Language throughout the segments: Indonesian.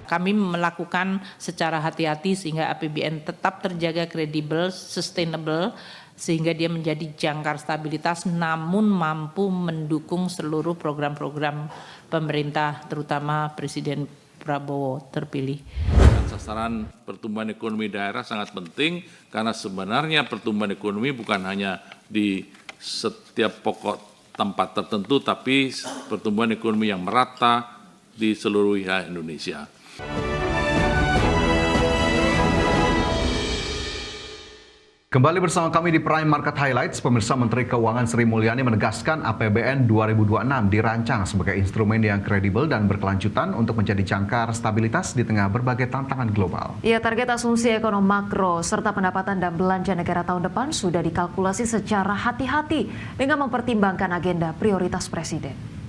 Kami melakukan secara hati-hati sehingga APBN tetap terjaga kredibel, sustainable, sehingga dia menjadi jangkar stabilitas namun mampu mendukung seluruh program-program pemerintah, terutama Presiden Prabowo terpilih. Sasaran pertumbuhan ekonomi daerah sangat penting karena sebenarnya pertumbuhan ekonomi bukan hanya di setiap pokok tempat tertentu, tapi pertumbuhan ekonomi yang merata di seluruh wilayah Indonesia. Kembali bersama kami di Prime Market Highlights, pemirsa. Menteri Keuangan Sri Mulyani menegaskan APBN 2026 dirancang sebagai instrumen yang kredibel dan berkelanjutan untuk menjadi jangkar stabilitas di tengah berbagai tantangan global. Ya, target asumsi ekonomi makro serta pendapatan dan belanja negara tahun depan sudah dikalkulasi secara hati-hati dengan mempertimbangkan agenda prioritas Presiden.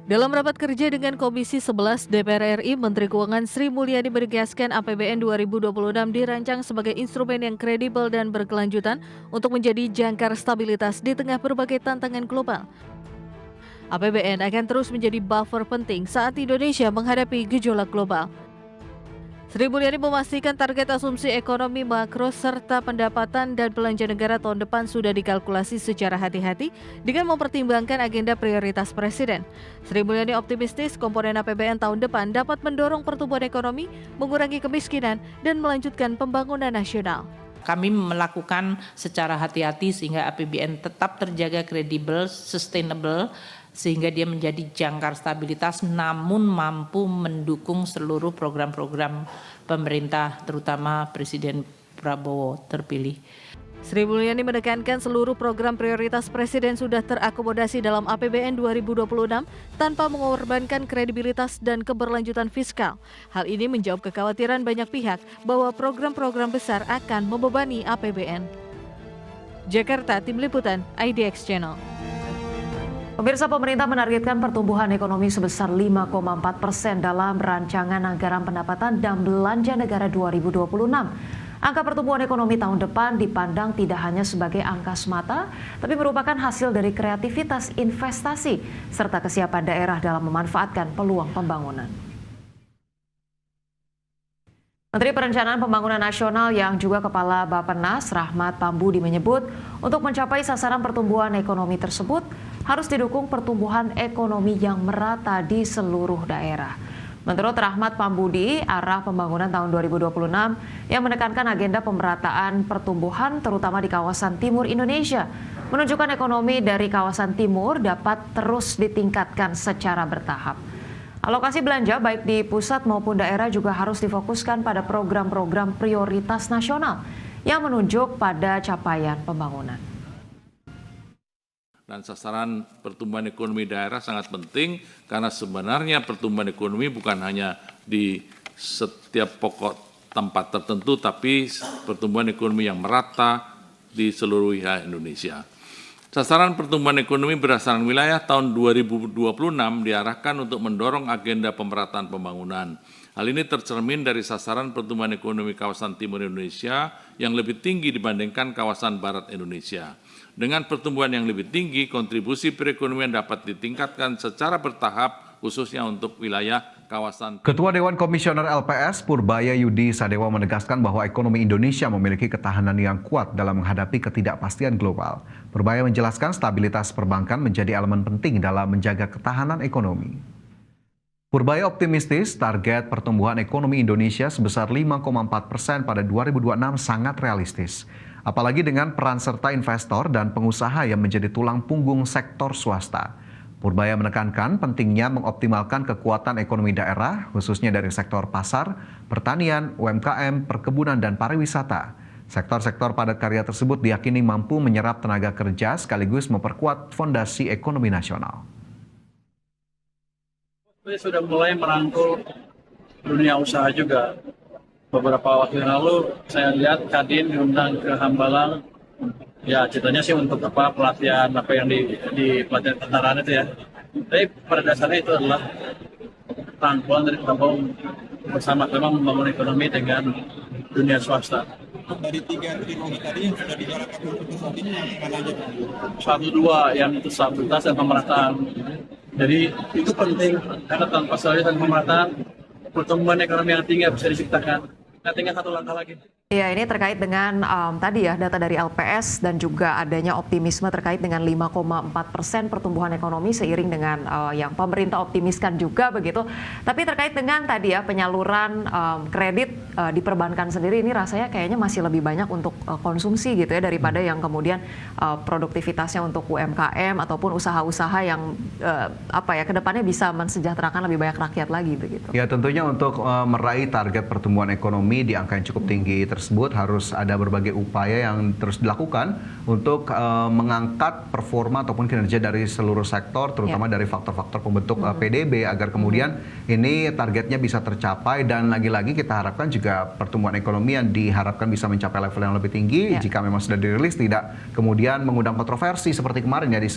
Dalam rapat kerja dengan Komisi 11 DPR RI, Menteri Keuangan Sri Mulyani menegaskan APBN 2026 dirancang sebagai instrumen yang kredibel dan berkelanjutan untuk menjadi jangkar stabilitas di tengah berbagai tantangan global. APBN akan terus menjadi buffer penting saat Indonesia menghadapi gejolak global. Sri Mulyani memastikan target asumsi ekonomi makro serta pendapatan dan belanja negara tahun depan sudah dikalkulasi secara hati-hati dengan mempertimbangkan agenda prioritas Presiden. Sri Mulyani optimistis komponen APBN tahun depan dapat mendorong pertumbuhan ekonomi, mengurangi kemiskinan, dan melanjutkan pembangunan nasional. Kami melakukan secara hati-hati sehingga APBN tetap terjaga kredibel, sustainable, sehingga dia menjadi jangkar stabilitas namun mampu mendukung seluruh program-program pemerintah, terutama Presiden Prabowo terpilih. Sri Mulyani menekankan seluruh program prioritas Presiden sudah terakomodasi dalam APBN 2026 tanpa mengorbankan kredibilitas dan keberlanjutan fiskal. Hal ini menjawab kekhawatiran banyak pihak bahwa program-program besar akan membebani APBN. Jakarta, Tim Liputan, IDX Channel. Pemirsa, pemerintah menargetkan pertumbuhan ekonomi sebesar 5,4% dalam rancangan anggaran pendapatan dan belanja negara 2026. Angka pertumbuhan ekonomi tahun depan dipandang tidak hanya sebagai angka semata, tapi merupakan hasil dari kreativitas investasi serta kesiapan daerah dalam memanfaatkan peluang pembangunan. Menteri Perencanaan Pembangunan Nasional yang juga Kepala Bappenas, Rahmat Pambudi, menyebut untuk mencapai sasaran pertumbuhan ekonomi tersebut harus didukung pertumbuhan ekonomi yang merata di seluruh daerah. Menurut Rahmat Pambudi, arah pembangunan tahun 2026 yang menekankan agenda pemerataan pertumbuhan terutama di kawasan timur Indonesia menunjukkan ekonomi dari kawasan timur dapat terus ditingkatkan secara bertahap. Alokasi belanja baik di pusat maupun daerah juga harus difokuskan pada program-program prioritas nasional yang menunjuk pada capaian pembangunan. Dan sasaran pertumbuhan ekonomi daerah sangat penting karena sebenarnya pertumbuhan ekonomi bukan hanya di setiap pokok tempat tertentu, tapi pertumbuhan ekonomi yang merata di seluruh wilayah Indonesia. Sasaran pertumbuhan ekonomi berdasarkan wilayah tahun 2026 diarahkan untuk mendorong agenda pemerataan pembangunan. Hal ini tercermin dari sasaran pertumbuhan ekonomi kawasan timur Indonesia yang lebih tinggi dibandingkan kawasan barat Indonesia. Dengan pertumbuhan yang lebih tinggi, kontribusi perekonomian dapat ditingkatkan secara bertahap, khususnya untuk wilayah kawasan. Ketua Dewan Komisioner LPS Purbaya Yudi Sadewa menegaskan bahwa ekonomi Indonesia memiliki ketahanan yang kuat dalam menghadapi ketidakpastian global. Purbaya menjelaskan stabilitas perbankan menjadi elemen penting dalam menjaga ketahanan ekonomi. Purbaya optimistis target pertumbuhan ekonomi Indonesia sebesar 5,4% pada 2026 sangat realistis. Apalagi dengan peran serta investor dan pengusaha yang menjadi tulang punggung sektor swasta. Purbaya menekankan pentingnya mengoptimalkan kekuatan ekonomi daerah, khususnya dari sektor pasar, pertanian, UMKM, perkebunan, dan pariwisata. Sektor-sektor padat karya tersebut diyakini mampu menyerap tenaga kerja sekaligus memperkuat fondasi ekonomi nasional. Saya sudah mulai merangkul dunia usaha juga. Beberapa waktu yang lalu saya lihat Kadin diundang ke Hambalang. Ya ceritanya sih untuk pelatihan yang di pelatihan tentaraan itu ya. Tapi pada dasarnya itu adalah rangkulan dari Prabowo bersama-sama membangun ekonomi dengan dunia swasta. Dari 3 trilogi tadi yang sudah digarapkan untuk saat ini, mana aja? 1, 2 yang itu stabilitas dan pemerataan Jadi itu penting karena tanpa stabilitas dan pemerataan pertumbuhan ekonomi yang tinggi bisa diciptakan. Nah, tinggal satu langkah lagi. Ya, ini terkait dengan tadi ya data dari LPS dan juga adanya optimisme terkait dengan 5,4% pertumbuhan ekonomi seiring dengan yang pemerintah optimiskan juga begitu. Tapi terkait dengan tadi ya penyaluran kredit di perbankan sendiri ini rasanya kayaknya masih lebih banyak untuk konsumsi gitu ya daripada yang kemudian produktivitasnya untuk UMKM ataupun usaha-usaha yang kedepannya bisa mensejahterakan lebih banyak rakyat lagi begitu. Ya tentunya untuk meraih target pertumbuhan ekonomi di angka yang cukup tinggi tersebut harus ada berbagai upaya yang terus dilakukan untuk mengangkat performa ataupun kinerja dari seluruh sektor, terutama dari faktor-faktor pembentuk PDB agar kemudian ini targetnya bisa tercapai dan lagi-lagi kita harapkan juga pertumbuhan ekonomi yang diharapkan bisa mencapai level yang lebih tinggi jika memang sudah dirilis tidak kemudian mengundang kontroversi seperti kemarin ya di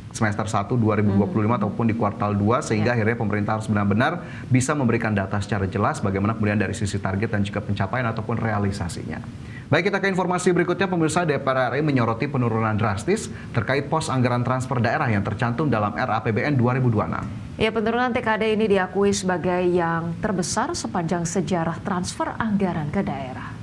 semester 1 2025 ataupun di kuartal 2 sehingga akhirnya pemerintah harus benar-benar bisa memberikan data secara jelas bagaimana kemudian dari sisi target dan juga pencapaian ataupun realisasinya. Baik, kita ke informasi berikutnya. Pemirsa, DPR RI menyoroti penurunan drastis terkait pos anggaran transfer daerah yang tercantum dalam RAPBN 2026. Ya, penurunan TKD ini diakui sebagai yang terbesar sepanjang sejarah transfer anggaran ke daerah.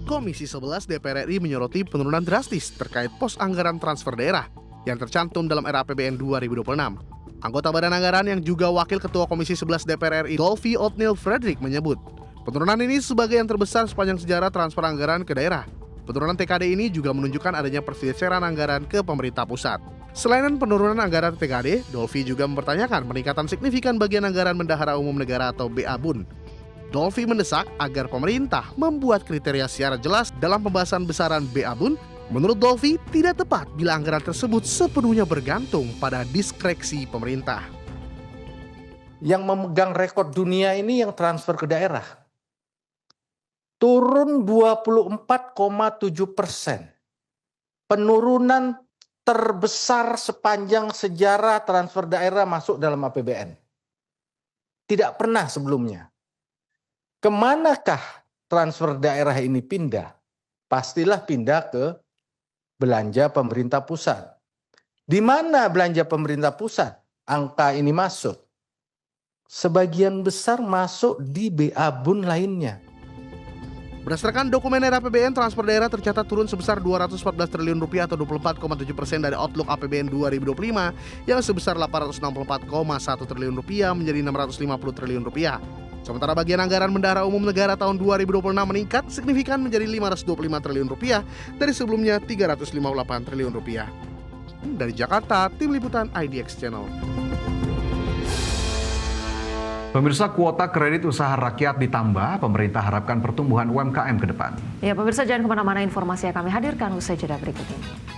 Komisi 11 DPR RI menyoroti penurunan drastis terkait pos anggaran transfer daerah yang tercantum dalam RAPBN 2026. Anggota Badan Anggaran yang juga Wakil Ketua Komisi 11 DPR RI, Dolphy Othniel Frederick menyebut, penurunan ini sebagai yang terbesar sepanjang sejarah transfer anggaran ke daerah. Penurunan TKD ini juga menunjukkan adanya pergeseran anggaran ke pemerintah pusat. Selain penurunan anggaran TKD, Dolphy juga mempertanyakan peningkatan signifikan bagian anggaran Bendahara Umum Negara atau BABUN. Dolphy mendesak agar pemerintah membuat kriteria secara jelas dalam pembahasan besaran BABUN. Menurut Dolphy, tidak tepat bila anggaran tersebut sepenuhnya bergantung pada diskresi pemerintah. Yang memegang rekor dunia ini yang transfer ke daerah. Turun 24,7%. Penurunan terbesar sepanjang sejarah transfer daerah masuk dalam APBN. Tidak pernah sebelumnya. Kemanakah transfer daerah ini pindah? Pastilah pindah ke belanja pemerintah pusat. Di mana belanja pemerintah pusat? Angka ini masuk. Sebagian besar masuk di BABUN lainnya. Berdasarkan dokumen RAPBN, transfer daerah tercatat turun sebesar Rp214 triliun atau 24,7% dari outlook APBN 2025 yang sebesar Rp864,1 triliun menjadi Rp650 triliun. Sementara bagian anggaran Bendahara Umum Negara tahun 2026 meningkat signifikan menjadi Rp525 triliun dari sebelumnya Rp358 triliun. Dari Jakarta, Tim Liputan IDX Channel. Pemirsa, kuota kredit usaha rakyat ditambah, pemerintah harapkan pertumbuhan UMKM ke depan. Ya, pemirsa jangan kemana-mana, informasi yang kami hadirkan usai jeda berikut ini.